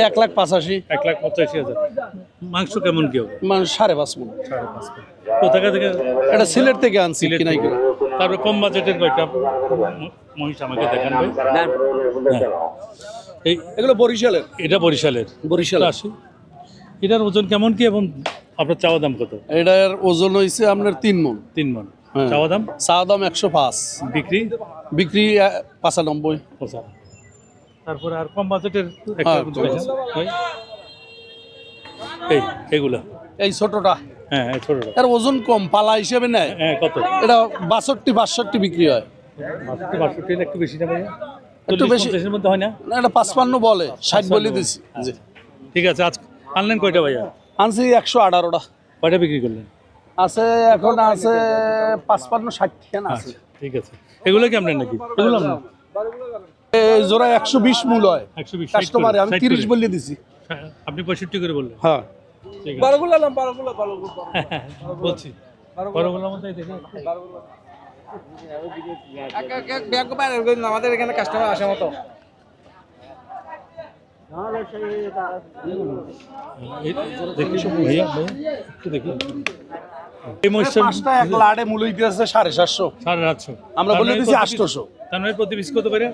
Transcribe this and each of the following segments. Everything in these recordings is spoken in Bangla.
1,85,000। 1,85,000। মাংস কেমন কি হবে? মানুষ 5.5 মণ। 5.5 কোথা থেকে? এটা সিলেট থেকে আনছি কিনাই করে। তারপরে কম বাজেটের কয়টা মহিষ আমাকে দেখান ভাই। এই এগুলো বরিশালের। এটা বরিশালের। বরিশাল আসি এটার ওজন কেমন কি এবং আপনার চাওয়া দাম কত? এটার ওজন হইছে আপনার 3 মণ। 3 মণ। হ্যাঁ। চাওয়া দাম? চাওয়া দাম 105। বিক্রি? বিক্রি 95। তারপরে আর কম বাজেটের একটা এই এগুলা এই ছোটটা। হ্যাঁ এই ছোটটা। এর ওজন কম, পালা হিসেবে নেয়। হ্যাঁ কত? এটা 62-65 বিক্রি হয়। 62 একটু বেশি না ভাইয়া? একটু বেশি। 40-50 মধ্যে হয় না? না, এটা 55 বলে, 60 বলে দিছি। জি ঠিক আছে। আজ আনলেন কয়টা ভাইয়া? আনছি 118টা। কয়টা বিক্রি করলেন? আছে এখন আছে 55-60 খান আছে। ঠিক আছে। এগুলো কি আপনার নাকি? এগুলো আপনার? এই জোড়া 120 মূল হয়। 120 কাস্টমারে আমি 30 বলে দিছি। আপনি 65 করে বললেন? হ্যাঁ। ঠিক আছে। বারগুলো নাম বারগুলো বলছি বারোগুলোর মধ্যে দেখে আমাদের এখানে কাস্টমার আসে মতো। এই মহিষটার 5টা 1 লাটে মূল হইতে আছে 750। 750। আমরা বলে দিছি 800। তার মানে প্রতি পিস কত করে?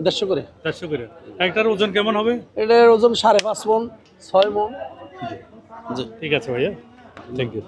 150 করে। 400 করে। একটার ওজন কেমন হবে? এটার ওজন 5.5 মণ, 6 মণ। জি ঠিক আছে ভাইয়া, থ্যাংক ইউ।